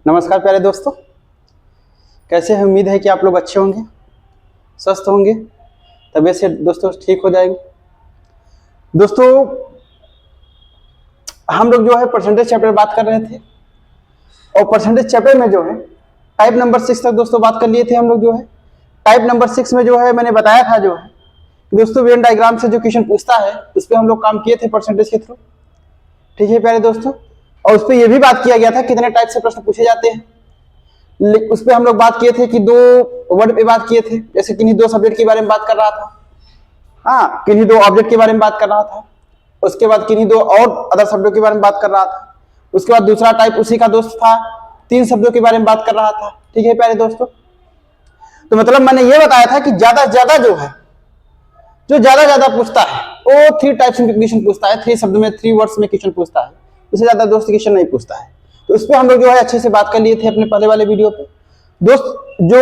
नमस्कार प्यारे दोस्तों, कैसे हैं? उम्मीद है कि आप लोग अच्छे होंगे, स्वस्थ होंगे, तबीयत से दोस्तों ठीक हो जाएंगे। दोस्तों हम लोग जो है परसेंटेज चैप्टर बात कर रहे थे और परसेंटेज चैप्टर में जो है टाइप नंबर 6 तक दोस्तों बात कर लिए थे हम लोग। जो है टाइप नंबर 6 में जो है मैंने बताया था जो है दोस्तों वेन डायग्राम से जो क्वेश्चन पूछता है उस पर हम लोग काम किए थे परसेंटेज के थ्रू। ठीक है प्यारे दोस्तों, और उस पर यह भी बात किया गया था कितने टाइप से प्रश्न पूछे जाते हैं। उस पर हम लोग बात किए थे कि दो वर्ड पे बात किए थे, जैसे किन्हीं दो सब्जेक्ट के बारे में बात कर रहा था, हाँ किन्हीं दो ऑब्जेक्ट के बारे में बात कर रहा था, उसके बाद किन्हीं दो और अदर शब्दों के बारे में बात कर रहा था, उसके बाद दूसरा टाइप उसी का दोस्त था, तीन शब्दों के बारे में बात कर रहा था। ठीक है प्यारे दोस्तों, तो मतलब मैंने ये बताया था कि ज्यादा ज्यादा जो है जो ज्यादा पूछता है वो 3 टाइप्स में क्वेश्चन पूछता है, 3 शब्द में 3 वर्ड्स में क्वेश्चन पूछता है, उससे ज्यादा दोस्त क्वेश्चन नहीं पूछता है। तो इस पर हम लोग जो है अच्छे से बात कर लिए थे अपने पहले वाले वीडियो पे। दोस्त जो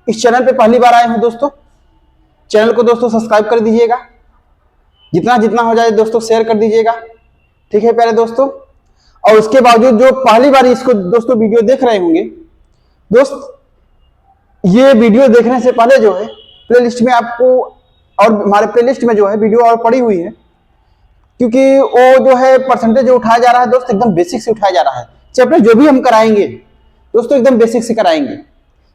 इस चैनल पे पहली बार आए हैं दोस्तों, चैनल को दोस्तों सब्सक्राइब कर दीजिएगा, जितना जितना हो जाए दोस्तों शेयर कर दीजिएगा। ठीक है प्यारे दोस्तों, और उसके बावजूद जो पहली बार इसको दोस्तों वीडियो देख रहे होंगे दोस्त, ये वीडियो देखने से पहले जो है प्लेलिस्ट में आपको और हमारे प्लेलिस्ट में जो है वीडियो और पड़ी हुई है, क्योंकि वो जो है परसेंटेज जो उठाया जा रहा है दोस्त एकदम बेसिक से उठाया जा रहा है। चैप्टर जो भी हम कराएंगे दोस्तों एकदम बेसिक से कराएंगे,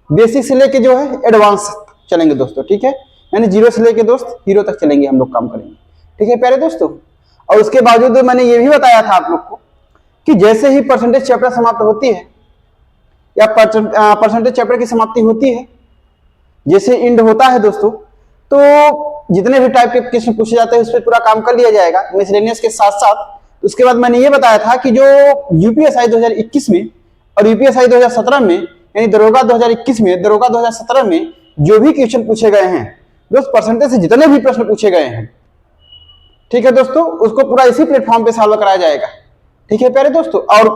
बेसिक से लेके जो है एडवांस चलेंगे दोस्तों। ठीक है, यानी 0 से लेके दोस्त हीरो तक चलेंगे, हम लोग काम करेंगे। ठीक है प्यारे दोस्तों, और उसके बावजूद मैंने ये भी बताया था आप लोग को कि जैसे ही परसेंटेज चैप्टर समाप्त होती है या परसेंटेज चैप्टर की समाप्ति होती है, जैसे इंड होता है दोस्तों, तो जितने भी टाइप के क्वेश्चन पूछे जाते हैं उस पर पूरा काम कर लिया जाएगा मिसलेनियस के साथ साथ। उसके बाद मैंने ये बताया था कि जो यूपीएसआई 2021 में और यूपीएसआई 2017 में, यानी दरोगा 2021 में, दरोगा 2017 में जो भी क्वेश्चन पूछे गए हैं दोस्त, परसेंटेज से जितने भी प्रश्न पूछे गए हैं, ठीक है दोस्तों, उसको पूरा इसी प्लेटफॉर्म पे सॉल्व कराया जाएगा। ठीक है प्यारे दोस्तों, और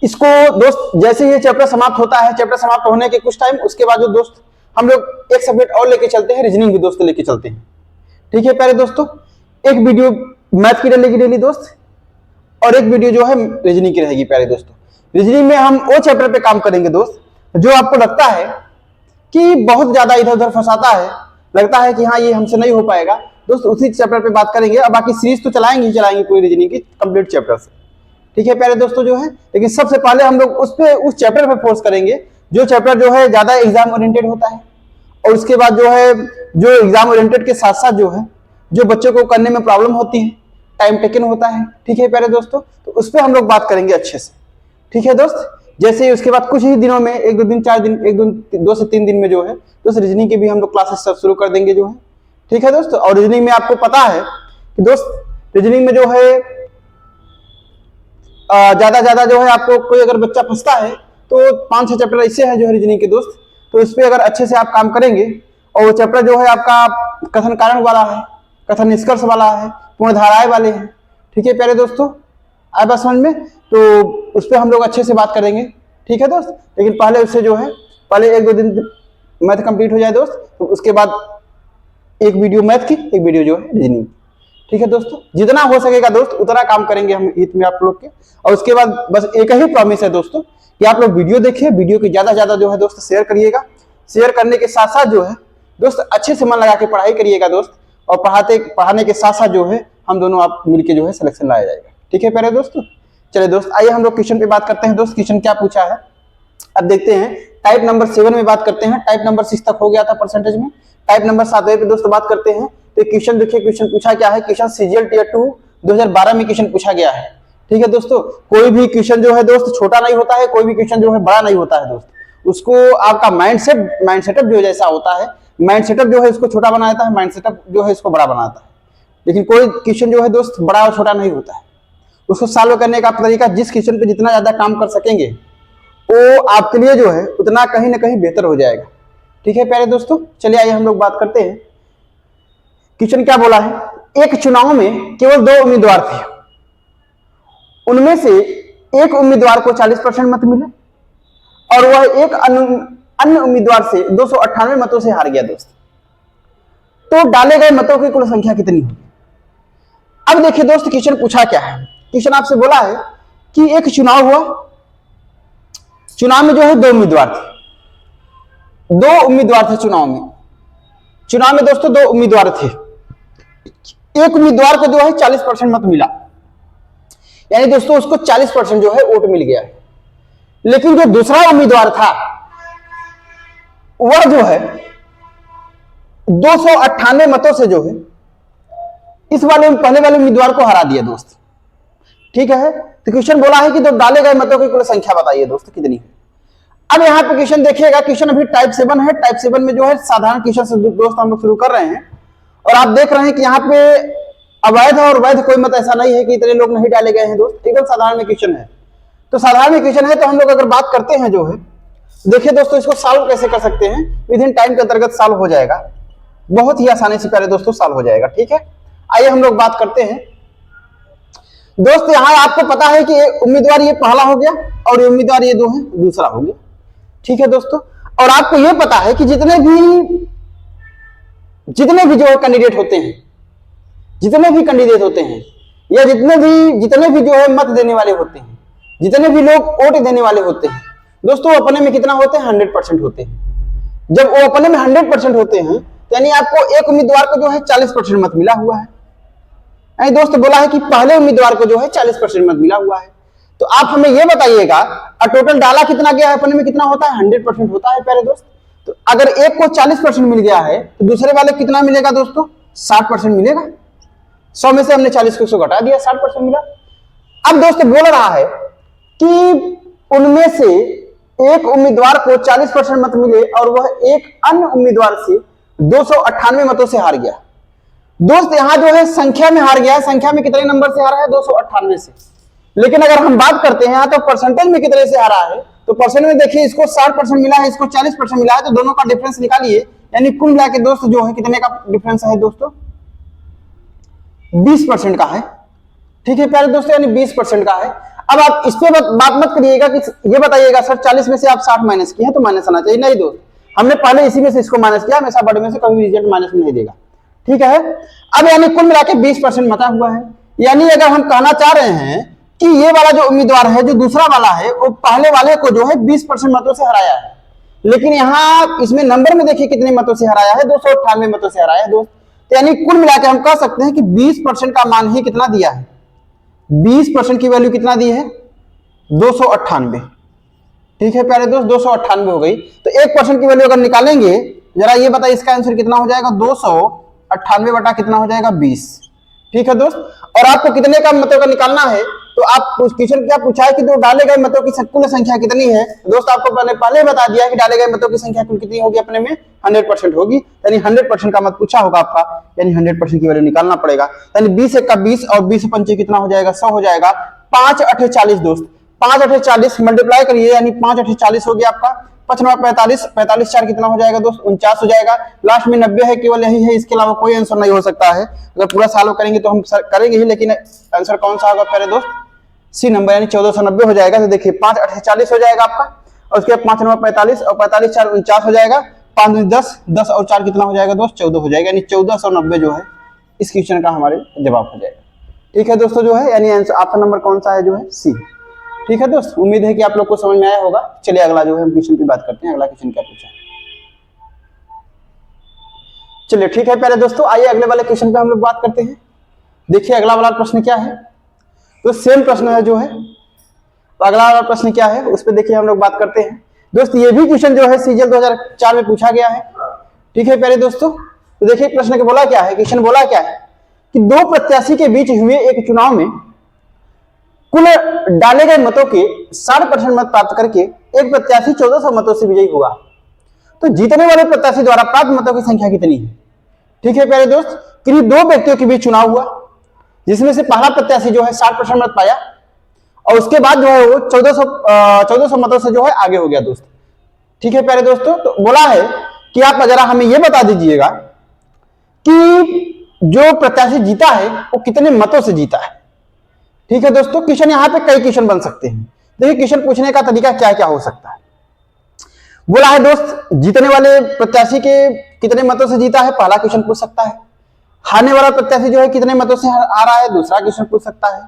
इसको दोस्त जैसे ये चैप्टर समाप्त होता है, चैप्टर समाप्त होने के कुछ टाइम उसके बाद जो दोस्त हम लोग एक सब्जेक्ट और लेके चलते हैं, रीजनिंग भी दोस्तों लेके चलते हैं। ठीक है प्यारे दोस्तों, एक वीडियो मैथ की रहेगी डेली दोस्त, और एक वीडियो जो है रीजनिंग की रहेगी प्यारे दोस्तों। रीजनिंग में हम वो चैप्टर पे काम करेंगे दोस्त जो आपको लगता है कि बहुत ज्यादा इधर उधर फंसाता है, लगता है कि हाँ ये हमसे नहीं हो पाएगा दोस्त, उसी चैप्टर पे बात करेंगे। और बाकी सीरीज तो चलाएंगे ही चलाएंगे पूरी रीजनिंग की कंप्लीट चैप्टर से। ठीक है प्यारे दोस्तों जो है, लेकिन सबसे पहले हम लोग उस चैप्टर पे फोर्स करेंगे जो चैप्टर जो है ज्यादा एग्जाम ओरिएंटेड होता है, और उसके बाद जो है जो एग्जाम ओरिएंटेड के साथ साथ जो है जो बच्चों को करने में प्रॉब्लम होती है, टाइम टेकन होता है। ठीक है प्यारे दोस्तों, तो उस पर हम लोग बात करेंगे अच्छे से। ठीक है दोस्त, जैसे ही उसके बाद कुछ ही दिनों में, 1-2 दिन 4 दिन, 2 से 3 दिन में जो है दोस्त रीजनिंग की भी हम लोग क्लासेस सब शुरू कर देंगे जो है। ठीक है दोस्त, और रीजनिंग में आपको पता है कि दोस्त रीजनिंग में जो है ज्यादा जो है आपको कोई अगर बच्चा फंसता है तो 5-6 चैप्टर ऐसे हैं जो है रीजनिंग के दोस्त, तो इस पर अगर अच्छे से आप काम करेंगे, और वो चैप्टर जो है आपका कथन कारण वाला है, कथन निष्कर्ष वाला है, पूर्ण धाराएं वाले हैं। ठीक है प्यारे दोस्तों, आए बात समझ में, तो उस पर हम लोग अच्छे से बात करेंगे। ठीक है दोस्त, लेकिन पहले उससे जो है पहले 1-2 दिन मैथ कंप्लीट हो जाए दोस्त, तो उसके बाद एक वीडियो मैथ की, एक वीडियो जो है रीजनिंग। ठीक है दोस्तों, जितना हो सकेगा दोस्त उतना काम करेंगे हम हित में आप लोग के। और उसके बाद बस एक ही प्रॉमिस है दोस्तों कि आप लोग वीडियो देखिए, वीडियो की ज्यादा जो है दोस्त शेयर करिएगा। शेयर करने के साथ साथ जो है दोस्त अच्छे से मन लगा के पढ़ाई करिएगा दोस्त, और पढ़ाने के साथ साथ जो है हम दोनों आप मिलके जो है सिलेक्शन लाया जाएगा। ठीक है प्यारे दोस्तों, चलिए दोस्त आइए हम लोग क्वेश्चन पे बात करते हैं दोस्त। क्वेश्चन क्या पूछा है अब देखते हैं। टाइप नंबर 7 में बात करते हैं, टाइप नंबर 6 तक हो गया था परसेंटेज में, टाइप नंबर 7 पे दोस्तों बात करते हैं। तो क्वेश्चन देखिए, क्वेश्चन पूछा क्या है, क्वेश्चन सीजीएल टियर 2 2012 में क्वेश्चन पूछा गया है। ठीक है दोस्तों, कोई भी क्वेश्चन जो है दोस्त छोटा नहीं होता है, कोई भी क्वेश्चन जो है बड़ा नहीं होता है दोस्त, उसको आपका माइंड सेटअप जो जैसा होता है, माइंड सेटअप जो है इसको छोटा बनाता है, माइंड सेटअप जो है इसको बड़ा बनाता है। लेकिन कोई क्वेश्चन जो है दोस्त बड़ा और छोटा नहीं होता है, उसको सॉल्व करने का तरीका, जिस क्वेश्चन पे जितना ज्यादा काम कर सकेंगे वो आपके लिए जो है उतना कहीं ना कहीं बेहतर हो जाएगा। ठीक है प्यारे दोस्तों, चलिए आइए हम लोग बात करते हैं। क्वेश्चन क्या बोला है, एक चुनाव में केवल 2 उम्मीदवार थे, उनमें से एक उम्मीदवार को 40% मत मिले और वह एक अन्य उम्मीदवार से 298 मतों से हार गया दोस्त, तो डाले गए मतों की कुल संख्या कितनी होगी। अब देखिए दोस्त क्वेश्चन पूछा क्या है, क्वेश्चन आपसे बोला है कि एक चुनाव हुआ, चुनाव में जो है 2 उम्मीदवार थे, 2 उम्मीदवार थे चुनाव में। चुनाव में दोस्तों 2 उम्मीदवार थे। एक उम्मीदवार को जो है 40% मत मिला, यानी दोस्तों उसको 40% जो है वोट मिल गया है। लेकिन जो दूसरा उम्मीदवार था वह जो है 298 मतों से जो है इस वाले पहले वाले उम्मीदवार को हरा दिया दोस्त। ठीक है, तो क्वेश्चन बोला है कि जो डाले गए मतों की कुल संख्या बताइए दोस्तों कितनी है। अब यहाँ पे क्वेश्चन देखिएगा, क्वेश्चन अभी टाइप 7 है। टाइप 7 में जो है साधारण क्वेश्चन से दोस्त हम लोग शुरू कर रहे हैं, और आप देख रहे हैं कि यहाँ पे अवैध और वैध कोई मत ऐसा नहीं है कि इतने लोग नहीं डाले गए हैं दोस्त, एकदम साधारण में क्वेश्चन है। तो साधारण में क्वेश्चन है तो हम लोग अगर बात करते हैं जो है, देखिए दोस्तों इसको सॉल्व कैसे कर सकते हैं, विद इन टाइम के अंतर्गत सॉल्व हो जाएगा, बहुत ही आसानी से पहले दोस्तों सॉल्व हो जाएगा। ठीक है, आइए हम लोग बात करते हैं दोस्त। यहां आपको पता है कि उम्मीदवार ये पहला हो गया और ये उम्मीदवार ये 2 है दूसरा हो गया। ठीक है दोस्तों, और आपको ये पता है कि जितने भी जो है कैंडिडेट होते हैं, जितने भी कैंडिडेट होते हैं, या जितने भी जो है मत देने वाले होते हैं, जितने भी लोग वोट देने वाले होते हैं दोस्तों, अपने में कितना होते हैं, 100% होते हैं। जब वो अपने में 100% होते हैं तो यानी आपको एक उम्मीदवार को जो है 40% मत मिला हुआ है। यानी दोस्त बोला है कि पहले उम्मीदवार को जो है 40% मत मिला हुआ है। तो आप हमें ये बताइएगा, और टोटल डाला कितना गया है, अपने में कितना होता है, 100% होता है प्यारे दोस्त। तो अगर एक को 40% मिल गया है तो दूसरे वाले कितना मिलेगा दोस्तों, 60% मिलेगा। 100 में से हमने 40 को 100 घटा दिया, 60% मिला। अब दोस्त बोल रहा है कि उनमें से एक उम्मीदवार को 40% मत मिले और वह एक अन्य उम्मीदवार से 298 मतों से हार गया। दोस्त यहां जो है संख्या में हार गया है, संख्या में कितने नंबर से हारा है, 298 से। लेकिन अगर हम बात करते हैं तो परसेंटेज में कितने से हारा है, तो परसेंट में देखिए इसको 60% मिला है, इसको 40% मिला है, तो दोनों का डिफरेंस निकालिए। यानी कुल मिला के दोस्त जो है कितने का डिफरेंस है दोस्तों, 20% का है। ठीक है प्यारे दोस्तों, यानी 20% का है। अब आप इस पे बात मत करिएगा कि ये बताइएगा सर 40 में से आप 60 माइनस किए हैं तो माइनस आना चाहिए, नहीं दोस्त, हमने पहले इसी में से इसको माइनस किया, हमेशा बड़े में से कभी रिजल्ट माइनस में नहीं देगा। ठीक है, अब यानी कुल मिला के 20% मता हुआ है। यानी अगर हम कहना चाह रहे हैं कि ये वाला जो उम्मीदवार है, जो दूसरा वाला है, वो पहले वाले को जो है 20% मतों से हराया है। लेकिन यहाँ इसमें नंबर में देखिए कितने मतों से हराया है, 298 मतों से हराया है दोस्त। तो यानी कुल मिलाकर हम कह सकते हैं कि 20% का मान ही कितना दिया है, 20% की वैल्यू कितना दी है, 298। ठीक है प्यारे दोस्त, 298 हो गई। तो 1% की वैल्यू अगर निकालेंगे, जरा ये बताइए इसका आंसर कितना हो जाएगा, 298 बटा कितना हो जाएगा, 20। ठीक है दोस्त, और आपको कितने का मतों का निकालना है, तो आप क्वेश्चन क्या पूछा है कि जो डाले गए मतों की कुल संख्या कितनी है। दोस्त आपको मैंने पहले बता दिया कि डाले गए मतों की संख्या कुल कितनी होगी, अपने में 100% होगी। यानी 100% का मत पूछा होगा आपका, यानी 100% की वैल्यू निकालना पड़ेगा। यानी 20 एक का 20 और 20 पंचे कितना हो जाएगा, 100 हो जाएगा। 5 8 40 दोस्त, 5 8 40 मल्टीप्लाई करिए, यानी 5 8 40 हो गया आपका। 5 9 45, 45 4 कितना हो जाएगा दोस्त, 49 हो जाएगा। लास्ट में 90 है, केवल यही है, इसके अलावा कोई आंसर नहीं हो सकता है। अगर पूरा सॉल्व करेंगे तो हम करेंगे ही, लेकिन आंसर कौन सा होगा प्यारे दोस्त, सी नंबर, यानी 1490 हो जाएगा। तो देखिए 5 8 40 हो जाएगा आपका, और उसके बाद 5 9 45 और 45 4 49 हो जाएगा। 5 10 10 और 4 कितना हो जाएगा दोस्त, 14 हो जाएगा। यानी 1490 जो है इस क्वेश्चन का हमारे जवाब हो जाएगा। ठीक है दोस्तों, जो है यानी आंसर ऑप्शन नंबर कौन सा है, जो है सी। ठीक है दोस्त, उम्मीद है कि आप लोग को समझ में आया होगा। चलिए अगला जो है हम क्वेश्चन की बात करते हैं। अगला क्वेश्चन क्या पूछा है, चलिए ठीक है प्यारे दोस्तों, आइए अगले वाले क्वेश्चन पे हम लोग बात करते हैं। देखिए अगला वाला प्रश्न क्या है, तो सेम प्रश्न है जो है, तो अगला वाला प्रश्न क्या है उस पर देखिए हम लोग बात करते हैं। दोस्त ये भी क्वेश्चन जो है सीजीएल 2004 में पूछा गया है। ठीक है प्यारे दोस्तों, तो देखिए प्रश्न के बोला क्या है, क्वेश्चन बोला क्या है कि 2 प्रत्याशी के बीच हुए एक चुनाव में कुल डाले गए मतों के 60% मत प्राप्त करके एक प्रत्याशी 1400 मतों से विजयी हुआ। तो जीतने वाले प्रत्याशी द्वारा प्राप्त मतों की संख्या कितनी है। ठीक है प्यारे दोस्त, किन्हीं 2 व्यक्तियों के बीच चुनाव हुआ, जिसमें से पहला प्रत्याशी जो है 60% मत पाया, और उसके बाद जो है वो 1400 मतों से जो है आगे हो गया दोस्त। ठीक है प्यारे दोस्तों, तो बोला है कि आप जरा हमें यह बता दीजिएगा कि जो प्रत्याशी जीता है वो कितने मतों से जीता है। ठीक है दोस्तों, क्वेश्चन यहाँ पे कई क्वेश्चन बन सकते हैं। देखिए क्वेश्चन पूछने का तरीका क्या क्या हो सकता है। बोला है दोस्त जीतने वाले प्रत्याशी के कितने मतों से जीता है, पहला क्वेश्चन पूछ सकता है। हारने वाला प्रत्याशी जो है कितने मतों से आ रहा है, दूसरा क्वेश्चन पूछ सकता है।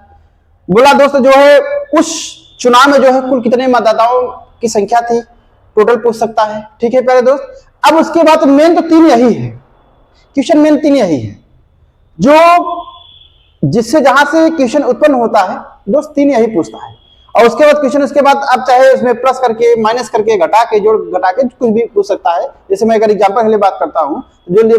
बोला दोस्त जो है उस चुनाव में जो है कुल कितने मतदाताओं की संख्या थी, टोटल पूछ सकता है। ठीक है प्यारे दोस्त, अब उसके बाद मेन तो 3 यही है, क्वेश्चन मेन 3 यही है, जो जिससे जहां से क्वेश्चन उत्पन्न होता है दोस्त 3 यही पूछता है। और उसके बाद क्वेश्चन, उसके बाद आप चाहे उसमें प्लस करके, माइनस करके, घटा के, जोड़ घटा के कुछ भी पूछ सकता है। जैसे मैं अगर एग्जांपल के लिए बात करता हूं, जो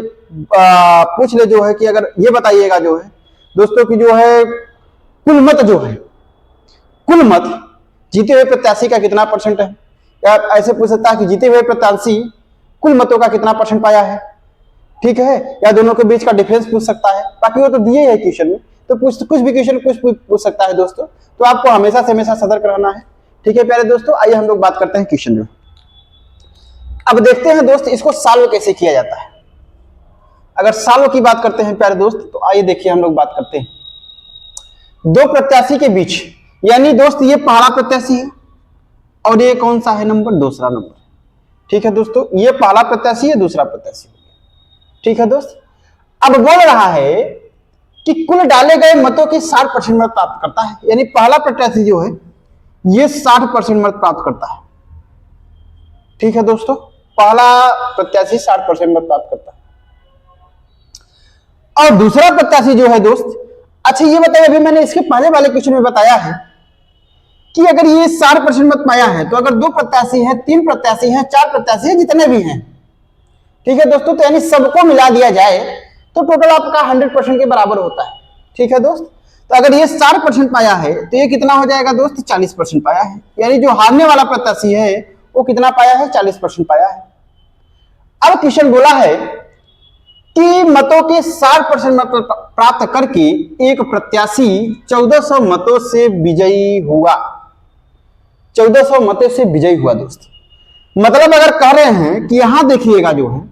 पूछ ले जो है कि अगर ये बताइएगा जो है दोस्तों की जो है कुल मत जो है, कुल मत जीते हुए प्रत्याशी का कितना % है, या ऐसे पूछ सकता है कि जीते हुए प्रत्याशी कुल मतों का कितना % पाया है। ठीक है, या दोनों के बीच का डिफरेंस पूछ सकता है। बाकी वो तो दिए है क्वेश्चन में, तो कुछ भी क्वेश्चन कुछ पूछ सकता है दोस्तों, तो आपको हमेशा से हमेशा सतर्क रहना है। ठीक है प्यारे दोस्तों, आइए हम लोग बात करते हैं क्वेश्चन जो। अब देखते हैं दोस्त इसको सॉल्व कैसे किया जाता है। अगर सॉल्व की बात करते हैं प्यारे दोस्त, तो आइए देखिए हम लोग बात करते हैं दो प्रत्याशी के बीच, यानी दोस्त ये पहला प्रत्याशी है और ये कौन सा है नंबर, दूसरा नंबर। ठीक है दोस्तों, ये पहला प्रत्याशी है, दूसरा प्रत्याशी। ठीक है दोस्त, अब बोल रहा है कि कुल डाले गए मतों के 60% मत प्राप्त करता है, यानी पहला प्रत्याशी जो है ये 60% मत प्राप्त करता है। ठीक है दोस्तों, पहला प्रत्याशी 60% मत प्राप्त करता है। और दूसरा प्रत्याशी जो है दोस्त, अच्छा ये बताइए, अभी मैंने इसके पहले वाले क्वेश्चन में बताया है कि अगर ये 60% मत पाया है, तो अगर 2 प्रत्याशी हैं, 3 प्रत्याशी हैं, 4 प्रत्याशी हैं, जितने भी हैं, ठीक है दोस्तों, तो यानी सबको मिला दिया जाए तो टोटल आपका 100% के बराबर होता है। ठीक है दोस्त, तो अगर ये 60% पाया है तो ये कितना हो जाएगा दोस्त, 40% पाया है, यानी जो हारने वाला प्रत्याशी है वो कितना पाया है, 40% पाया है। अब क्वेश्चन बोला है कि मतों के 60% मत प्राप्त करके एक प्रत्याशी 1400 मतों से विजयी हुआ, 1400 मतों से विजयी हुआ दोस्त। मतलब अगर कह रहे हैं कि यहां देखिएगा जो है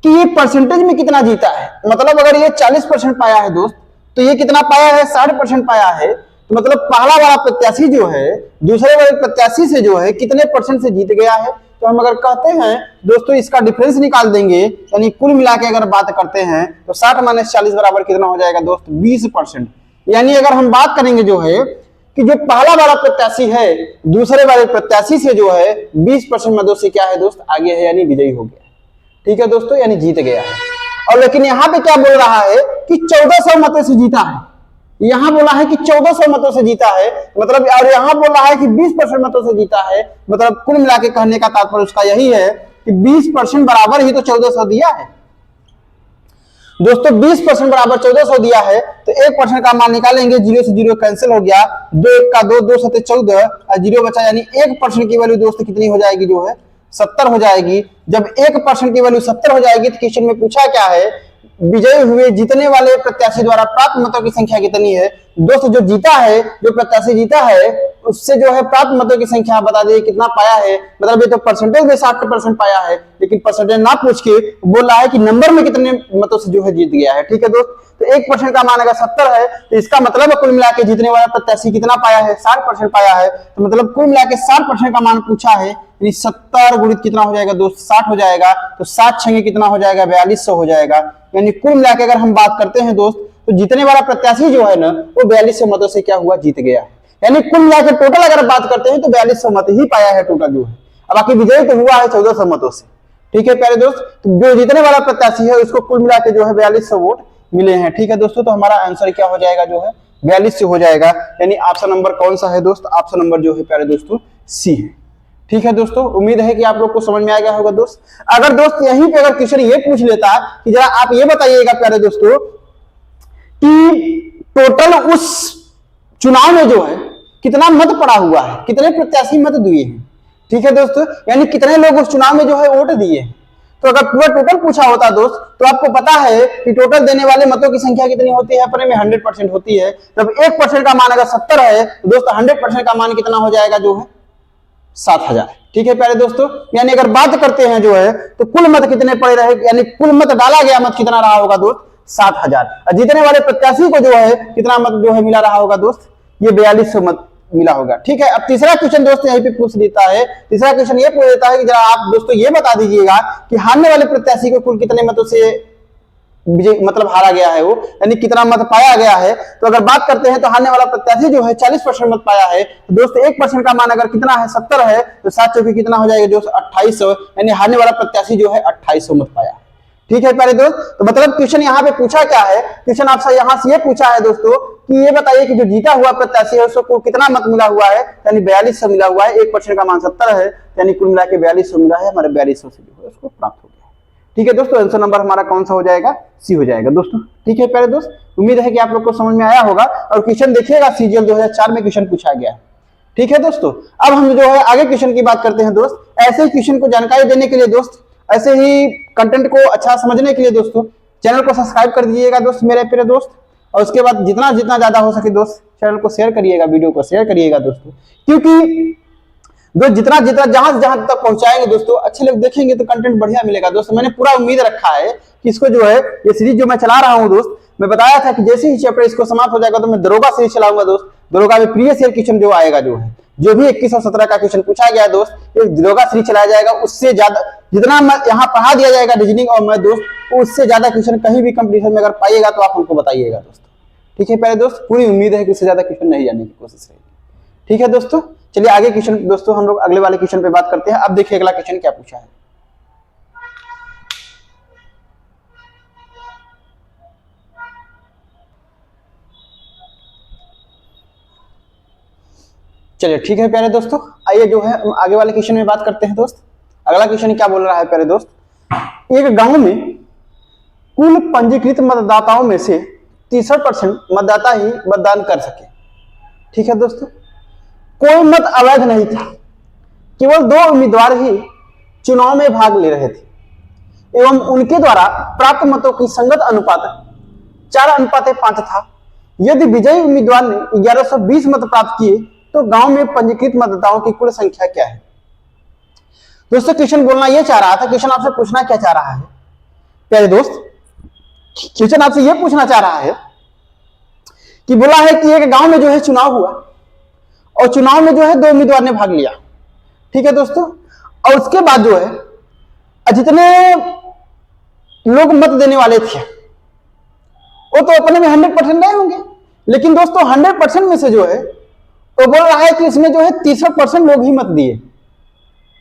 कि ये परसेंटेज में कितना जीता है, मतलब अगर ये 40% पाया है दोस्त, तो ये कितना पाया है, 60% पाया है। तो मतलब पहला वाला प्रत्याशी जो है दूसरे वाले प्रत्याशी से जो है कितने % से जीत गया है। तो हम अगर कहते हैं दोस्तों इसका डिफरेंस निकाल देंगे, यानी कुल मिला के अगर बात करते हैं तो 60 - 40 बराबर कितना हो जाएगा दोस्त, 20%। यानी अगर हम बात करेंगे जो है कि जो पहला वाला प्रत्याशी है दूसरे वाले प्रत्याशी से जो है 20% मतों से क्या है दोस्त, आगे है, यानी विजयी हो गया। ठीक है दोस्तों, यानी जीत गया है। और लेकिन यहां पे क्या बोल रहा है कि 1400 मतों से जीता है, यहां बोला है कि 1400 मतों से जीता है, मतलब, और यहां बोल रहा है कि 20% मतों से जीता है। मतलब कुल मिला के कहने का तात्पर्य उसका यही है कि 20% बराबर ही तो 1400 दिया है दोस्तों, 20% बराबर 1400 दिया है, तो 1% का मान निकालेंगे, 0 से 0 कैंसिल हो गया, 2 1 का 2, 2 7 14 और 0 बचा, यानी 1% की वैल्यू दोस्त कितनी हो जाएगी जो है 70 हो जाएगी। जब 1% की वैल्यू 70 हो जाएगी तो क्वेश्चन में पूछा क्या है, विजयी हुए जीतने वाले प्रत्याशी द्वारा प्राप्त मतों की संख्या कितनी है। दोस्त जो जीता है, जो प्रत्याशी जीता है उससे जो है प्राप्त मतों की संख्या बता दिए कितना पाया है। मतलब ये तो परसेंटेज में 60% पाया है, लेकिन परसेंटेज ना पूछ के बोल रहा है कि नंबर में कितने मतों से जो है जीत गया है। ठीक है दोस्त, तो 1% का मान अगर 70 है तो इसका मतलब कुल मिला के जीतने वाला प्रत्याशी कितना पाया है, 60% पाया है। तो मतलब कुल मिला के 60% का मान पूछा है, 70 गुणित कितना हो जाएगा दोस्त, 60 हो जाएगा। तो 7 छंगे कितना हो जाएगा, 4200 हो जाएगा। यानी कुल मिला के अगर हम बात करते हैं दोस्त, तो जीतने वाला प्रत्याशी जो है ना वो 4200 मतों से क्या हुआ, जीत गया है। यानी कुल मिला के टोटल अगर बात करते हैं तो 4200 मत ही पाया है टोटल जो है। अब बाकी विजयी तो हुआ है 1400 मतों से। ठीक है प्यारे दोस्त, तो जो जीतने वाला प्रत्याशी है उसको कुल मिला के जो है 4200 वोट मिले हैं। ठीक है दोस्तों, तो हमारा आंसर क्या हो जाएगा जो है 42 से हो जाएगा। यानी ऑप्शन नंबर कौन सा है दोस्त, ऑप्शन नंबर जो है प्यारे दोस्तों सी है। ठीक है दोस्तों, उम्मीद है कि आप लोग को समझ में आ गया होगा दोस्त। अगर दोस्त यहीं पे अगर क्वेश्चन ये पूछ लेता कि जरा आप ये बताइएगा प्यारे दोस्तों कि टोटल उस चुनाव में जो है कितना मत पड़ा हुआ है, कितने प्रत्याशी मत दिए हैं। ठीक है दोस्तों, यानी कितने लोग उस चुनाव में जो है वोट दिए हैं। तो अगर पूरा टोटल पूछा होता दोस्त तो आपको पता है कि टोटल देने वाले मतों की संख्या कितनी होती है, अपने में 100% होती है। जब 1% का मान अगर 70 है तो दोस्तों 100% का मान कितना हो जाएगा जो है 7000। ठीक है प्यारे दोस्तों, यानी अगर बात करते हैं जो है तो कुल मत कितने पड़े रहे, यानी कुल मत डाला गया मत कितना रहा होगा दोस्त 7000। और जीतने वाले प्रत्याशी को जो है कितना मत जो है मिला रहा होगा दोस्त, ये 4200 मत मिला होगा। ठीक है, अब तीसरा क्वेश्चन दोस्त यहीं पे पूछ देता है। तीसरा क्वेश्चन ये पूछ देता है कि जरा आप दोस्तों ये बता दीजिएगा कि हारने वाले प्रत्याशी को कुल कितने मतों से विजय मतलब हारा गया है वो, यानी कितना मत पाया गया है। तो अगर बात करते हैं तो हारने वाला प्रत्याशी जो है 40% मत पाया है। तो दोस्तों 1% का मान अगर कितना है 70 है, तो 7 चौके कितना हो जाएगा दोस्त 2800, यानी हारने वाला प्रत्याशी जो है 2800 मत पाया। ठीक है प्यारे दोस्त, तो मतलब क्वेश्चन यहाँ पे पूछा क्या है, क्वेश्चन आपसे यहाँ से ये पूछा है दोस्तों कि ये बताइए कि जो जीता हुआ प्रत्याशी है उसको कितना मत मिला हुआ है, यानी 4200 मिला हुआ है। 1% का मान 70 है, यानी कुल मिला के 4200 मिला है, हमारे 4200 से जो है उसको प्राप्त हो गया। ठीक है दोस्तों, आंसर नंबर हमारा कौन सा हो जाएगा, सी हो जाएगा दोस्तों। ठीक है प्यारे दोस्त, उम्मीद है कि आप लोग को समझ में आया होगा। और क्वेश्चन देखिएगा सीजीएल 2004 में क्वेश्चन पूछा गया है। ठीक है दोस्तों, अब हम जो है आगे क्वेश्चन की बात करते हैं दोस्त। ऐसे ही क्वेश्चन को जानकारी देने के लिए दोस्त, ऐसे ही कंटेंट को अच्छा समझने के लिए दोस्तों चैनल को सब्सक्राइब कर दीजिएगा दोस्त मेरे प्यारे दोस्त। और उसके बाद जितना जितना ज्यादा हो सके दोस्त चैनल को शेयर करिएगा, वीडियो को शेयर करिएगा दोस्तों, क्योंकि दोस्त जितना जितना जहां जहां तक पहुंचाएंगे दोस्तों अच्छे लोग देखेंगे तो कंटेंट बढ़िया मिलेगा दोस्तों। मैंने पूरा उम्मीद रखा है कि इसको जो है ये सीरीज जो मैं चला रहा हूं दोस्त, मैं बताया था कि जैसे ही चैप्टर इसको समाप्त हो जाएगा तो मैं दरोगा सीरीज चलाऊंगा दोस्त। दरोगा में प्रीवियस ईयर क्वेश्चन जो आएगा जो है, जो भी 21 और 17 का क्वेश्चन पूछा गया दोस्त, ये दरोगा सीरीज चलाया जाएगा। उससे ज्यादा जितना यहाँ पढ़ा दिया जाएगा रीजनिंग और मैथ दोस्त, उससे ज्यादा क्वेश्चन कहीं भी कंपटीशन में अगर पाइएगा तो आप हमको बताइएगा दोस्तों। ठीक है प्यारे दोस्त, पूरी उम्मीद है कि उससे ज्यादा क्वेश्चन नहीं जाने की कोशिश रहेगी। ठीक है दोस्तों, चलिए आगे क्वेश्चन दोस्तों हम लोग अगले वाले क्वेश्चन पे बात करते हैं। अब देखिए अगला क्वेश्चन क्या पूछा है। चलिए ठीक है प्यारे दोस्तों, आइए जो है आगे वाले क्वेश्चन में बात करते हैं दोस्त। अगला क्वेश्चन क्या बोल रहा है प्यारे दोस्त, एक गांव में कुल पंजीकृत मतदाताओं में से 63% मतदाता ही मतदान कर सके। ठीक है दोस्तों, कोई मत अवैध नहीं था, केवल 2 उम्मीदवार ही चुनाव में भाग ले रहे थे एवं उनके द्वारा प्राप्त मतों की संगत अनुपात 4:5 था। यदि विजयी उम्मीदवार ने 1120 मत प्राप्त किए तो गांव में पंजीकृत मतदाताओं की कुल संख्या क्या है। दोस्तों क्वेश्चन बोलना यह चाह रहा था, क्वेश्चन आपसे पूछना क्या चाह रहा है प्यारे दोस्त, क्वेश्चन आपसे यह पूछना चाह रहा है कि बोला है कि एक गांव में जो है चुनाव हुआ और चुनाव में जो है 2 उम्मीदवार ने भाग लिया। ठीक है दोस्तों, और उसके बाद जो है जितने लोग मत देने वाले थे वो तो अपने में 100% नहीं होंगे, लेकिन दोस्तों 100% में से जो है तो बोल रहा है कि इसमें जो है 63% लोग ही मत दिए।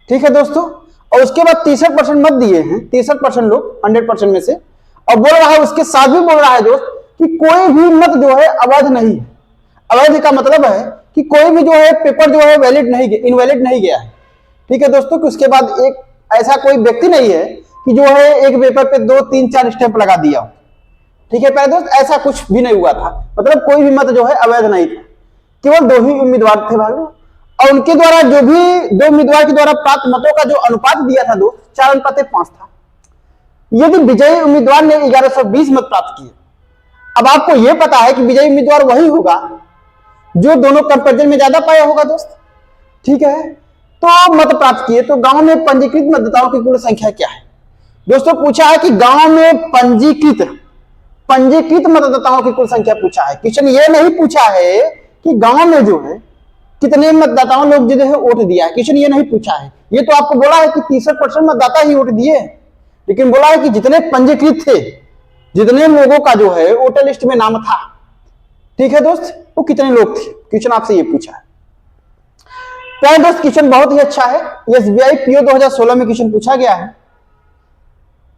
ठीक है दोस्तों, और उसके बाद 63% मत दिए हैं, 63% लोग 100% में से, और बोल रहा है उसके साथ भी बोल रहा है दोस्त कि कोई भी मत जो है अवैध नहीं है। अवैध का मतलब है कि कोई भी जो है पेपर जो है वैलिड नहीं, इनवैलिड नहीं गया है। ठीक है दोस्तों, कि उसके बाद एक ऐसा कोई व्यक्ति नहीं है कि जो है एक पेपर पे 2, 3, 4 स्टैंप लगा दिया। ठीक है प्यारे दोस्त, ऐसा कुछ भी नहीं हुआ था, मतलब कोई भी मत जो है अवैध नहीं था, केवल 2 ही उम्मीदवार थे भाग, और उनके द्वारा जो भी 2 उम्मीदवार के द्वारा प्राप्त मतों का जो अनुपात दिया था दोस्त 4:5 था। यदि विजयी उम्मीदवार ने 1120 मत प्राप्त किए, अब आपको यह पता है कि विजयी उम्मीदवार वही होगा जो दोनों कंपैरिजन में ज्यादा पाया होगा दोस्त। ठीक है, तो मत प्राप्त किए, तो गांव में पंजीकृत मतदाताओं की कुल संख्या क्या है। दोस्तों पूछा है कि गांव में पंजीकृत मतदाताओं की कुल संख्या पूछा है। क्वेश्चन ये नहीं पूछा है कि गांव में जो है कितने मतदाताओं लोग जो है वोट दिया है, क्वेश्चन ये नहीं पूछा है। ये तो आपको बोला है कि 63% मतदाता ही वोट दिए, लेकिन बोला है कि जितने पंजीकृत थे, जितने लोगों का जो है वोटर लिस्ट में नाम था, ठीक है दोस्त, वो कितने लोग थे, क्वेश्चन आपसे ये पूछा है। तो दोस्त क्वेश्चन बहुत ही अच्छा है, एसबीआई पीओ 2016 में क्वेश्चन पूछा गया है।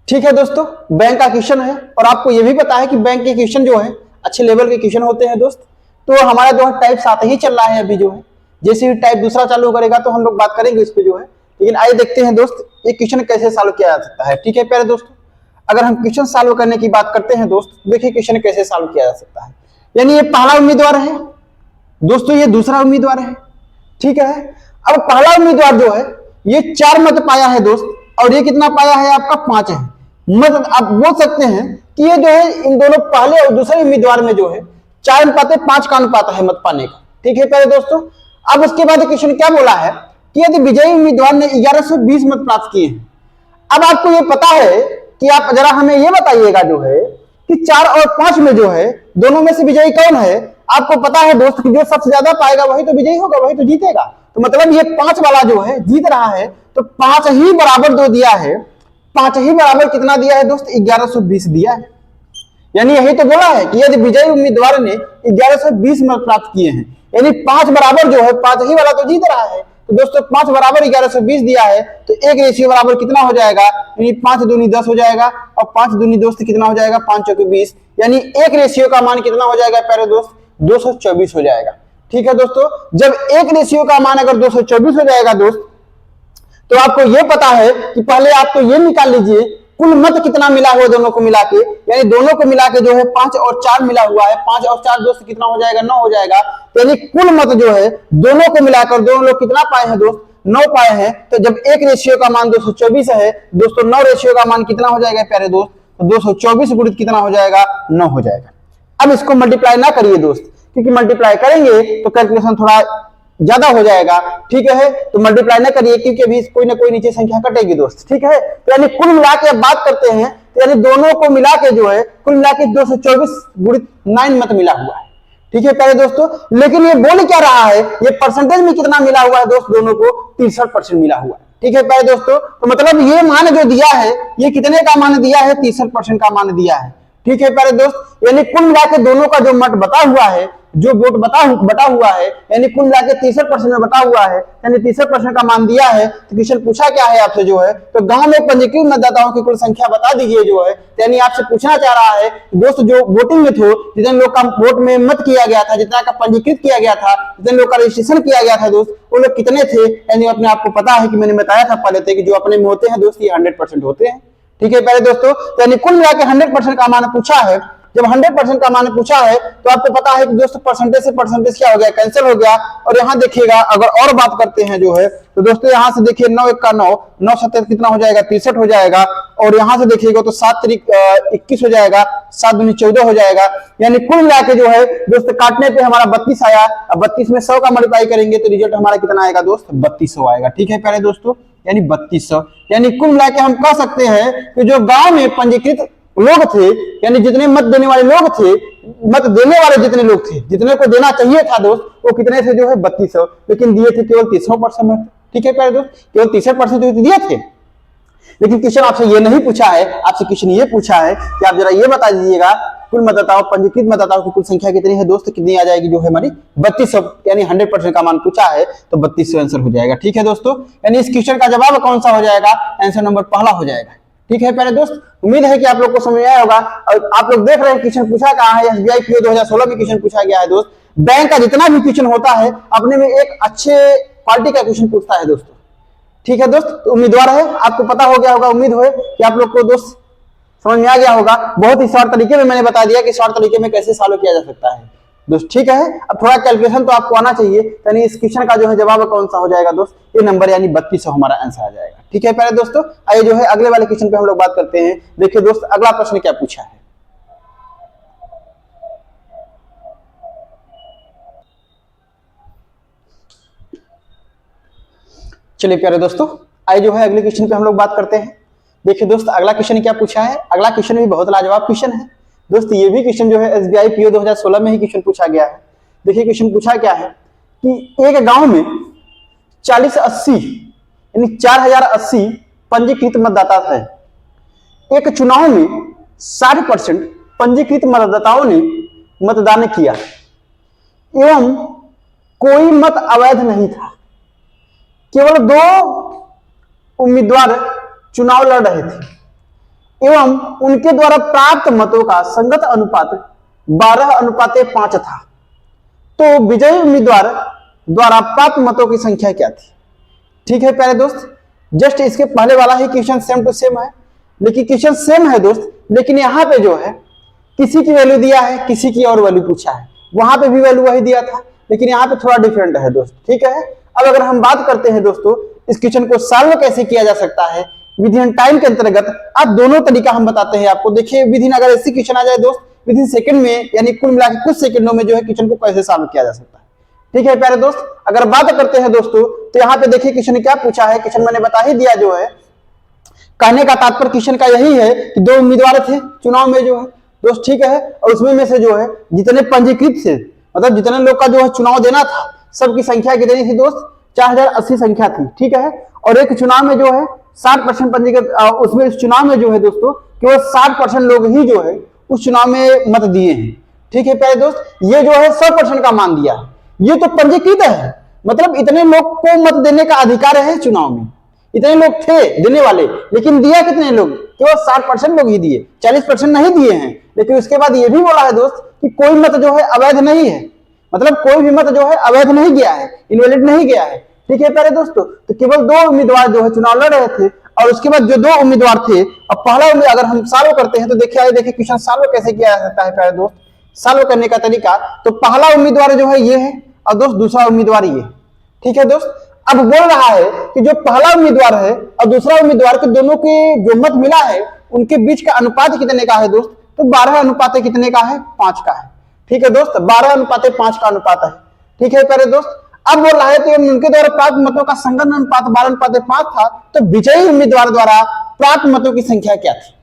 ठीक है दोस्तों, बैंक का क्वेश्चन है, और आपको यह भी पता है कि बैंक के क्वेश्चन जो है अच्छे लेवल के क्वेश्चन होते हैं दोस्त। तो हमारा जो है टाइप 7 ही चल रहा है अभी जो है, जैसे ही टाइप दूसरा चालू करेगा तो हम लोग बात करेंगे इस पे जो है। लेकिन आइए देखते हैं दोस्त ये क्वेश्चन कैसे सॉल्व किया जा सकता है। ठीक है प्यारे दोस्तों, अगर हम क्वेश्चन सॉल्व करने की बात करते हैं दोस्त, देखिए क्वेश्चन कैसे सॉल्व किया जा सकता है। यानी ये पहला उम्मीदवार है दोस्तों, ये दूसरा उम्मीदवार है। ठीक है, अब पहला उम्मीदवार जो है ये 4 मत पाया है दोस्त, और ये कितना पाया है आपका 5 है। मतलब आप बोल सकते हैं कि ये जो है इन दोनों पहले और दूसरे उम्मीदवार में जो है 4:5 का अनुपात है मत पाने का। ठीक है प्यारे दोस्तों, अब उसके बाद क्वेश्चन क्या बोला है कि यदि विजयी उम्मीदवार ने 1120 मत प्राप्त किए हैं। अब आपको ये पता है कि आप जरा हमें ये बताइएगा जो है कि 4 और 5 में जो है दोनों में से विजयी कौन है। आपको पता है दोस्त कि जो सबसे ज्यादा पाएगा वही तो विजयी होगा, वही तो जीतेगा। तो मतलब ये 5 वाला जो है जीत रहा है, तो 5 ही बराबर 2 दिया है, 5 ही बराबर कितना दिया है दोस्त 1120 दिया है। यानी यही तो बोला है कि यदि विजयी उम्मीदवार ने 1120 मत प्राप्त किए हैं, यानी 5 बराबर जो है, 5 ही वाला तो जीत रहा है, तो दोस्तों 5 बराबर 1120 दिया है, तो एक रेशियो बराबर कितना हो जाएगा, यानी 5 दूनी 10 हो जाएगा, और 5 दूनी दोस्त कितना हो जाएगा, 5 चौके 20, यानी एक रेशियो का मान कितना हो जाएगा प्यारे दोस्त, 224 हो जाएगा। ठीक है दोस्तों, जब एक रेशियो का मान अगर 224 हो जाएगा दोस्त, तो आपको यह पता है कि पहले आप तो ये निकाल लीजिए कुल मत कितना मिला हुआ दोनों को मिला के, यानी दोनों को मिला के जो है 5 और 4 मिला हुआ है, 5 और 4 दोस्त कितना हो जाएगा, 9 हो जाएगा, यानी कुल मत जो है दोनों को मिलाकर दोनों लोग कितना पाए हैं दोस्त, 9 पाए हैं। तो जब एक रेशियो का मान 224 है दोस्तों, 9 रेशियो का मान कितना हो जाएगा प्यारे दोस्त, तो 224 गुणित कितना हो जाएगा, 9 हो जाएगा। अब इसको मल्टीप्लाई ना करिए दोस्त, क्योंकि मल्टीप्लाई करेंगे तो कैलकुलेशन थोड़ा ज्यादा हो जाएगा। ठीक है, तो मल्टीप्लाई ना करिए, क्योंकि अभी कोई ना कोई नीचे संख्या कटेगी दोस्त। ठीक है, तो यानी कुल मिला के अब बात करते हैं, तो यानी दोनों को मिला के जो है कुल मिला के 224 गुणित 9 मत मिला हुआ है। ठीक है प्यारे दोस्तों, लेकिन ये बोल क्या रहा है, ये परसेंटेज में कितना मिला हुआ है दोस्त, दोनों को 63% मिला हुआ है। ठीक है प्यारे दोस्तों, तो मतलब ये मान जो दिया है, ये कितने का मान दिया है, 63% का मान दिया है। ठीक है प्यारे दोस्त, यानी कुल मिला के दोनों का जो मत बता हुआ है, जो वोट बटा हुआ है, यानी कुल मिला के 63% में बटा हुआ है, यानी 63% का मान दिया है। तो क्वेश्चन पूछा क्या है आपसे जो है, तो गांव में पंजीकृत मतदाताओं की कुल संख्या बता दीजिए जो है, यानी आपसे पूछना चाह रहा है दोस्त जो वोटिंग में थे, जितने लोग का वोट में मत किया गया था, जितना का पंजीकृत किया गया था, जितने लोग का रजिस्ट्रेशन किया गया था दोस्त, वो लोग कितने थे, यानी अपने आपको पता है कि मैंने बताया था पहले थे कि जो अपने में होते हैं दोस्त, ये 100% होते हैं। ठीक है प्यारे दोस्तों, तो यानी कुल मिला के 100% का मान पूछा है। जब 100% का मान पूछा है तो आपको पता है कि दोस्तों परसेंटेज से परसेंटेज क्या हो गया, कैंसिल हो गया। और यहाँ देखिएगा, अगर और बात करते हैं जो है, तो दोस्तों यहाँ से देखिए 9 1 का 9, 9 7 कितना हो जाएगा, 63 हो जाएगा। और यहाँ से देखिएगा तो 7 3 21 हो जाएगा, 7 दूनी 14 हो जाएगा। यानी कुल मिला के जो है दोस्त काटने पे हमारा 32 आया। अब 32 में 100 का मल्टीप्लाई करेंगे तो रिजल्ट हमारा कितना आएगा दोस्त, 3200 आएगा। ठीक है प्यारे दोस्तों, यानी 3200, यानी कुल मिला के हम कह सकते हैं कि जो गांव में पंजीकृत लोग थे, यानी जितने मत देने वाले लोग थे, मत देने वाले जितने लोग थे, जितने को देना चाहिए था दोस्त, वो कितने थे जो है 3200, लेकिन दिए थे केवल 30% में। ठीक है प्यारे दोस्त, केवल 30% दिए थे। लेकिन क्वेश्चन आपसे ये नहीं पूछा है, आपसे क्वेश्चन ये पूछा है कि आप जरा ये बता दीजिएगा कुल मतदाताओं, पंजीकृत मतदाताओं की कुल संख्या कितनी है दोस्त, कितनी आ जाएगी जो है हमारी 3200, यानी 100% का मान पूछा है तो 3200 आंसर हो जाएगा। ठीक है दोस्तों, यानी इस क्वेश्चन का जवाब कौन सा हो जाएगा, आंसर नंबर पहला हो जाएगा। ठीक है प्यारे दोस्त, उम्मीद है कि आप लोग को समझ आया होगा। और आप लोग देख रहे हैं क्वेश्चन पूछा कहाँ है, एसबीआई पीओ 2016 में क्वेश्चन पूछा गया है दोस्त। बैंक का जितना भी क्वेश्चन होता है अपने में एक अच्छे क्वालिटी का क्वेश्चन पूछता है दोस्तों। ठीक है दोस्त, तो उम्मीदवार है आपको पता हो गया होगा, उम्मीद है कि आप लोग को दोस्त समझ में आ गया होगा। बहुत ही शॉर्ट तरीके में मैंने बता दिया कि शॉर्ट तरीके में कैसे सॉल्व किया जा सकता है दोस्त। ठीक है, अब थोड़ा कैलकुलेशन तो आपको आना चाहिए, यानी इस क्वेश्चन का जो है जवाब कौन सा हो जाएगा दोस्त, ये नंबर यानी 3200 हमारा आंसर आ जाएगा। ठीक है प्यारे दोस्तों, आइए जो है अगले वाले क्वेश्चन पे हम लोग बात करते हैं। देखिए दोस्त, अगला प्रश्न क्या पूछा है। चलिए प्यारे दोस्तों, आइए जो है अगले क्वेश्चन पे हम लोग बात करते हैं। देखिए दोस्त, अगला क्वेश्चन क्या पूछा है। अगला क्वेश्चन भी बहुत लाजवाब क्वेश्चन है दोस्त। ये भी क्वेश्चन जो है एसबीआई पीओ 2016 में ही क्वेश्चन पूछा गया है। देखिए क्वेश्चन पूछा क्या है कि एक गांव में 4080 यानी 4080 पंजीकृत मतदाता है। एक चुनाव में 60% पंजीकृत मतदाताओं ने मतदान किया एवं कोई मत अवैध नहीं था। केवल 2 उम्मीदवार चुनाव लड़ रहे थे एवं उनके द्वारा प्राप्त मतों का संगत अनुपात 12:5 था। तो विजयी उम्मीदवार द्वारा प्राप्त मतों की संख्या क्या थी। ठीक है प्यारे दोस्त, जस्ट इसके पहले वाला ही क्वेश्चन सेम टू सेम है, लेकिन क्वेश्चन सेम है दोस्त, लेकिन यहाँ पे जो है किसी की वैल्यू दिया है, किसी की और वैल्यू पूछा है। वहां पे भी वैल्यू वही दिया था, लेकिन यहाँ पे थोड़ा डिफरेंट है दोस्त। ठीक है, अब अगर हम बात करते हैं दोस्तों इस क्वेश्चन को सॉल्व कैसे किया जा सकता है विद इन टाइम के अंतर्गत, आप दोनों तरीका हम बताते हैं आपको। देखिए विद इन, अगर ऐसी क्वेश्चन आ जाए दोस्त विद इन सेकंड में, यानी कुल मिलाकर कुछ सेकंडों में जो है क्वेश्चन को कैसे सॉल्व किया जा सकता है। ठीक है प्यारे दोस्त, अगर बात करते हैं दोस्तों तो यहाँ पे देखिए क्वेश्चन ने क्या पूछा है। क्वेश्चन मैंने बता ही दिया जो है, कहने का तात्पर्य क्वेश्चन का यही है कि 2 उम्मीदवार थे चुनाव में जो है दोस्त। ठीक है, और उसमें में से जो है जितने पंजीकृत थे, मतलब जितने लोग का जो है चुनाव देना था, सबकी संख्या कितनी थी दोस्त, 4080 संख्या थी। ठीक है, और एक चुनाव में जो है 60% पंजीकृत, उसमें इस चुनाव में जो है दोस्तों केवल 60% लोग ही जो है उस चुनाव में मत दिए हैं। ठीक है प्यारे दोस्त, ये जो है 100% का मान दिया है, ये तो पंजीकृत है, मतलब इतने लोग को मत देने का अधिकार है चुनाव में, इतने लोग थे देने वाले, लेकिन दिया कितने लोग, केवल 60% लोग ही दिए, 40% नहीं दिए हैं। लेकिन उसके बाद ये भी बोला है दोस्त कि कोई मत जो है अवैध नहीं है, मतलब कोई भी मत जो है अवैध नहीं गया है, इनवैलिड नहीं गया है। ठीक है प्यारे दोस्तों, तो केवल 2 उम्मीदवार जो है चुनाव लड़ रहे थे, और उसके बाद जो 2 उम्मीदवार थे, अब पहला अगर हम सॉल्व करते हैं तो देखिए क्वेश्चन सॉल्व कैसे किया जा सकता है प्यारे दोस्त, सॉल्व करने का तरीका। तो पहला उम्मीदवार जो है ये है, और दोस्त दूसरा उम्मीदवार ये। ठीक है दोस्त, अब बोल रहा है कि जो पहला उम्मीदवार है और दूसरा उम्मीदवार के दोनों के जो मत मिला है उनके बीच का अनुपात कितने का है दोस्त, तो 12 अनुपात कितने का है, 5 का है। ठीक है दोस्त, 12 अनुपात 5 का अनुपात है। ठीक है प्यारे दोस्त, अब बोल रहा है तो उनके द्वारा प्राप्त मतों का संगठन अनुपात 12 अनुपात 5 था, तो विजयी उम्मीदवार द्वारा प्राप्त मतों की संख्या क्या थी,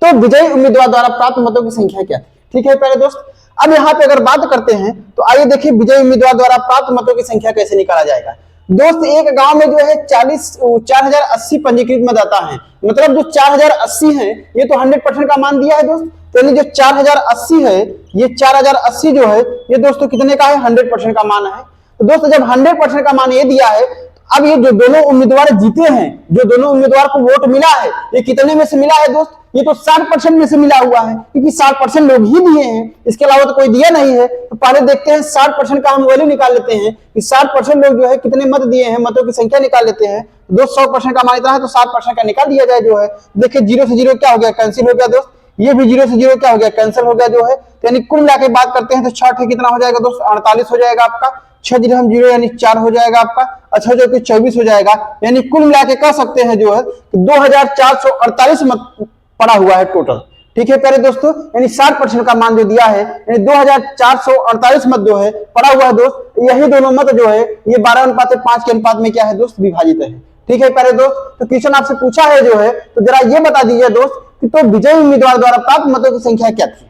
तो विजयी उम्मीदवार द्वारा प्राप्त मतों की संख्या क्या थी। ठीक है प्यारे दोस्त, अब यहाँ पे अगर बात करते हैं तो आइए देखिए विजयी उम्मीदवार द्वारा प्राप्त मतों की संख्या कैसे निकाला जाएगा। दोस्त एक गांव में जो है 4080 पंजीकृत मतदाता हैं, मतलब जो 4080 है ये तो 100% का मान दिया है दोस्त, तो यानी जो 4080 है, ये 4080 जो है ये दोस्तों कितने का है, 100% का मान है। तो दोस्तों जब 100% का मान ये दिया है, अब ये जो दोनों उम्मीदवार जीते हैं, जो दोनों उम्मीदवार को वोट मिला है, ये कितने में से मिला है दोस्त, ये तो 60% में से मिला हुआ है, क्योंकि 60% लोग ही दिए हैं, इसके अलावा तो कोई दिया नहीं है। तो पहले देखते हैं 60% का हम वैल्यू निकाल लेते हैं कि 60% लोग जो है कितने मत दिए हैं, मतों की संख्या निकाल लेते हैं। दोस्त 100% का मान इतना है तो 60% का निकाल दिया जाए जो है। देखिए 0 से 0 क्या हो गया, कैंसिल हो गया दोस्त, ये भी 0 से 0 क्या हो गया, कैंसिल हो गया जो है। तो यानी कुल मिला के बात करते हैं तो 6 कितना हो जाएगा दोस्त, 48 हो जाएगा आपका, 6 0 यानी 4 हो जाएगा आपका, अच्छा जो कि 24 हो जाएगा। यानी कुल मिला के कह सकते हैं जो है 2448 मत पड़ा हुआ है टोटल। ठीक है प्यारे दोस्तों, यानी 60% का मान जो दिया है, यानी 2448 मत जो है पड़ा हुआ है दोस्त, यही दोनों मत जो है ये 12 अनुपात 5 के अनुपात में क्या है दोस्त, विभाजित है। ठीक है प्यारे दोस्त, तो क्वेश्चन आपसे पूछा है जो है, तो जरा ये बता दीजिए दोस्त कि तो विजयी उम्मीदवार द्वारा प्राप्त मतों की संख्या क्या थी।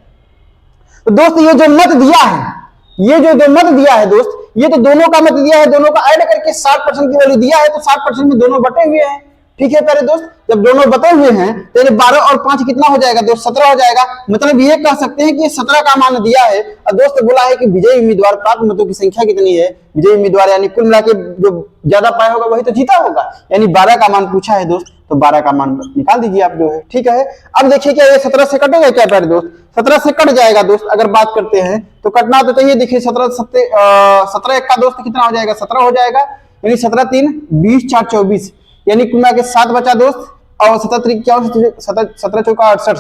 तो दोस्त ये जो मत दिया है, ये जो मत दिया है दोस्त, ये तो दोनों का मत दिया है, दोनों का ऐड करके 60% की वैल्यू दिया है, तो 60% में दोनों बटे हुए हैं। ठीक है प्यारे दोस्त, जब दोनों बटे हुए हैं तो 12 और 5 कितना हो जाएगा दोस्त, 17 हो जाएगा। मतलब ये कह सकते हैं कि 17 का मान दिया है, और दोस्त बोला है कि विजयी उम्मीदवार प्राप्त मतों की संख्या कितनी है, विजयी उम्मीदवार यानी कुल मिला के जो ज्यादा पाया होगा वही तो जीता होगा, यानी 12 का मान पूछा है दोस्त, तो 12 का मान निकाल दीजिए आप जो है। ठीक है, अब देखिए क्या ये 17 से कटेगा क्या प्यारे दोस्त, 17 से कट जाएगा दोस्त। अगर बात करते हैं तो कटना तो चाहिए, देखिए 17 एक का दोस्त कितना हो जाएगा, 17 हो जाएगा, यानी 17 3 20 4 24, यानी कुल मिला के 7 बचा दोस्त, और 17 क्या 17 चौका 68,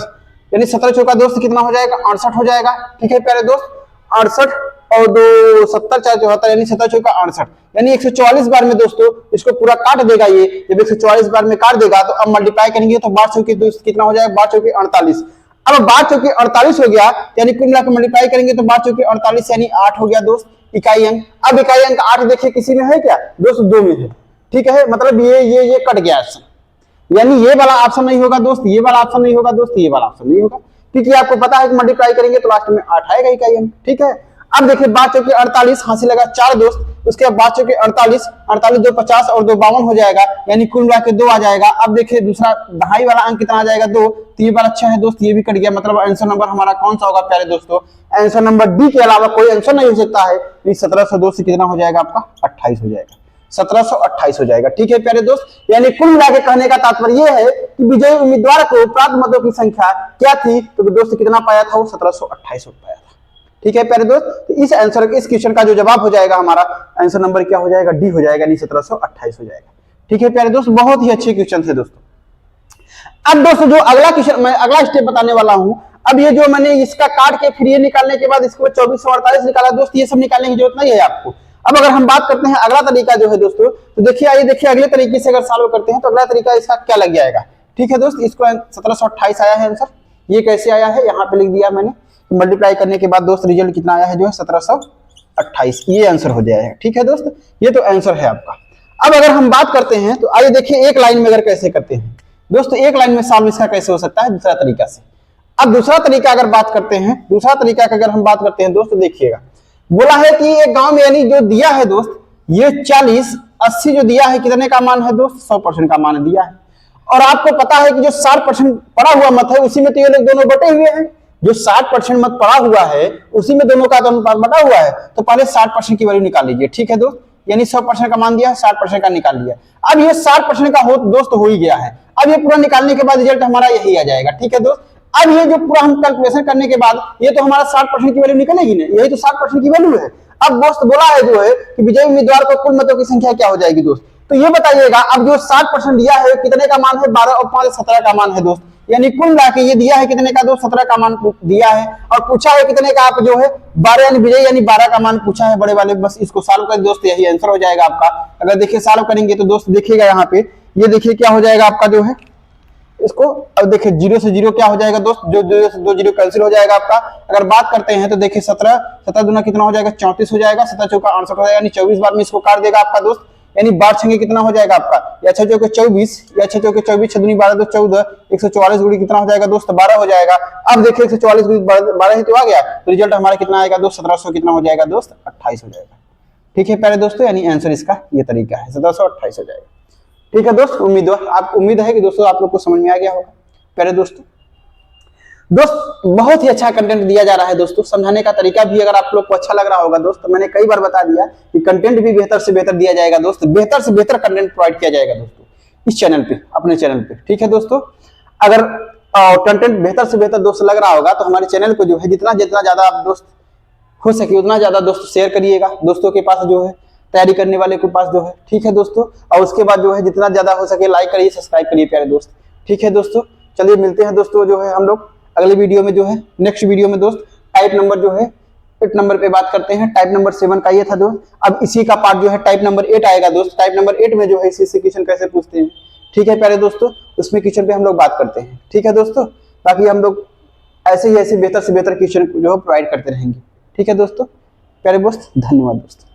यानी 17 चौका दोस्त कितना हो जाएगा, 68 हो जाएगा। ठीक है प्यारे दोस्त, 68 और 2 70 4 74, यानी 17 चौका 68, यानी 144 बार में दोस्तों इसको पूरा काट देगा। ये जब 144 बार में काट देगा तो अब मल्टीप्लाई करेंगे तो 12 चौके दोस्त कितना हो जाएगा, 12 चौके 48। अब 12 चौके 48 हो गया, यानी कुल मिला के मल्टीप्लाई करेंगे तो 12 चौके 48 यानी 8 हो गया दोस्त, इकाई अंक। अब इकाई अंक 8 देखिए किसी में है क्या दोस्त, 2 में है। ठीक है, मतलब ये कट गया ऑप्शन, यानी ये वाला ऑप्शन नहीं होगा दोस्त, ये वाला ऑप्शन नहीं होगा दोस्त, ये वाला ऑप्शन नहीं होगा, क्योंकि आपको पता है कि मल्टीप्लाई करेंगे तो लास्ट में 8 आएगा इकाई अंक। ठीक है, अब देखिए 12 चौके 48 हासिल लगा 4 दोस्त, उसके बाद 12 चौके 48 48 2 50 और 2 52 हो जाएगा, यानी कुल मिला के 2 आ जाएगा। अब देखिए दूसरा दहाई वाला अंक कितना आ जाएगा, 2, तो ये वाला अच्छा है दोस्त, ये भी कट गया। मतलब आंसर नंबर हमारा कौन सा होगा प्यारे दोस्तों, आंसर नंबर डी के अलावा कोई आंसर नहीं हो सकता है। 1702 से कितना हो जाएगा आपका, 28 हो जाएगा, 1728 हो जाएगा। ठीक है प्यारे दोस्त, यानी कुल मिला के कहने का तात्पर्य यह है कि विजयी उम्मीदवार को प्राप्त मतों की संख्या क्या थी, तो दोस्त कितना पाया था, वो 1728 पाया था। ठीक है प्यारे दोस्त, तो इस क्वेश्चन का जो जवाब हो जाएगा हमारा आंसर नंबर क्या हो जाएगा, डी हो जाएगा, यानी 1728 हो जाएगा। ठीक है प्यारे दोस्त, बहुत ही अच्छे क्वेश्चन थे दोस्तों। अब दोस्तों जो अगला क्वेश्चन मैं अगला स्टेप बताने वाला हूं, अब ये जो मैंने इसका काट के फिर ये निकालने के बाद इसको 2448 निकाला दोस्त, ये सब निकालने की जरूरत नहीं है आपको। अब अगर हम बात करते हैं अगला तरीका जो है दोस्तों, तो देखिए आइए देखिए अगले तरीके से अगर सॉल्व करते हैं तो अगला तरीका इसका क्या लग जाएगा। ठीक है दोस्त, इसको 1728 आया है आंसर, ये कैसे आया है यहाँ पे लिख दिया मैंने, मल्टीप्लाई करने के बाद दोस्त रिजल्ट कितना आया है जो है 1728, ये आंसर हो जाएगा। ठीक है दोस्त, ये तो आंसर है आपका। अब अगर हम बात करते हैं तो आइए देखिए एक लाइन में अगर कैसे करते हैं दोस्तों, एक लाइन में सॉल्व इसका कैसे हो सकता है दूसरा तरीका से। अब दूसरा तरीका अगर बात करते हैं, दूसरा तरीका का अगर हम बात करते हैं दोस्त, देखिएगा बोला है कि एक गांव में यानी जो दिया है दोस्त, ये 40 80 जो दिया है कितने का मान है दोस्त, 100% का मान दिया है। और आपको पता है कि जो 60% पड़ा हुआ मत है उसी में तो ये लोग दोनों बटे हुए हैं। जो 60% मत पड़ा हुआ है उसी में दोनों का अनुपात बटा हुआ है। तो पहले 60% की वैल्यू निकाल लीजिए, ठीक है दोस्त। यानी 100% का मान दिया, 60% का निकाल लिया। अब ये 60% का दोस्त हो ही गया है। अब ये पूरा निकालने के बाद रिजल्ट हमारा यही आ जाएगा, ठीक है दोस्त। अब ये जो पूरा हम कैलकुलेशन करने के बाद ये तो हमारा 60% की वैल्यू निकलेगी ना, यही तो 60% की वैल्यू है। अब दोस्त बोला है जो है कि विजयी उम्मीदवार को कुल मतों की संख्या क्या हो जाएगी दोस्त। तो ये बताइएगा, अब जो 60% दिया है कितने का मान है, 12 और 5 17 का मान है दोस्त। यानी कुल मिला के ये दिया है कितने का दोस्त, 17 का मान दिया है। और पूछा है कितने का, आप जो है 12 यानी विजय यानी 12 का मान पूछा है बड़े वाले। बस इसको सॉल्व कर दोस्त, यही आंसर हो जाएगा आपका। अगर देखिए सॉल्व करेंगे तो दोस्त देखिएगा यहाँ पे, ये देखिए क्या हो जाएगा आपका जो है इसको। अब देखिए 0 से 0 क्या हो जाएगा दोस्त, जो 0 से 2 0 कैंसिल हो जाएगा आपका। अगर बात करते हैं तो देखिए 17 दूना कितना हो जाएगा, 34 हो जाएगा। 7 चौका 68 हो जाएगा, यानी 24 बार में इसको काट देगा आपका दोस्त। यानी 12 छंगे कितना हो जाएगा आपका, या 6 चौके 24, या 6 चौके 24, 6 दूनी 12 तो 14, 144 गुणी कितना हो जाएगा दोस्त, 12 हो जाएगा। अब देखिए 144 गुणी 12 ही तो आ गया, तो रिजल्ट हमारा कितना आएगा दोस्त, 1700 कितना हो जाएगा दोस्त, 28 हो जाएगा। ठीक है प्यारे दोस्तों, यानी आंसर इसका ये तरीका है, 1728 हो जाएगा। ठीक है दोस्त, उम्मीद है कि दोस्तों आप लोग को समझ में आ गया होगा। प्यारे दोस्तों बहुत ही अच्छा कंटेंट दिया जा रहा है दोस्तों। समझाने का तरीका भी अगर आप लोग को अच्छा लग रहा होगा दोस्त, तो मैंने कई बार बता दिया कि कंटेंट भी बेहतर से बेहतर दिया जाएगा दोस्त, बेहतर से बेहतर कंटेंट प्रोवाइड किया जाएगा दोस्तों इस चैनल पे, अपने चैनल पे। ठीक है दोस्तों, अगर कंटेंट बेहतर से बेहतर दोस्त लग रहा होगा तो हमारे चैनल को जो है जितना ज्यादा आप दोस्त हो सके उतना ज्यादा दोस्त शेयर करिएगा दोस्तों के पास जो है, तैयारी करने वाले के पास जो है। ठीक है दोस्तों, और उसके बाद जो है जितना ज्यादा हो सके लाइक करिए, सब्सक्राइब करिए प्यारे दोस्त। ठीक है दोस्तों, चलिए मिलते हैं दोस्तों जो है हम लोग अगले वीडियो में जो है, नेक्स्ट वीडियो में दोस्त। टाइप नंबर जो है 8 नंबर पे बात करते हैं। टाइप नंबर 7 का ये था दोस्त, अब इसी का पार्ट जो है टाइप नंबर 8 आएगा दोस्त। टाइप नंबर 8 में जो है इसी से क्वेश्चन कैसे पूछते हैं, ठीक है प्यारे दोस्तों, उसमें क्वेश्चन पे हम लोग बात करते हैं। ठीक है दोस्तों, ताकि हम लोग ऐसे ही ऐसे बेहतर से बेहतर क्वेश्चन जो है प्रोवाइड करते रहेंगे। ठीक है दोस्तों, प्यारे दोस्त, धन्यवाद दोस्तों।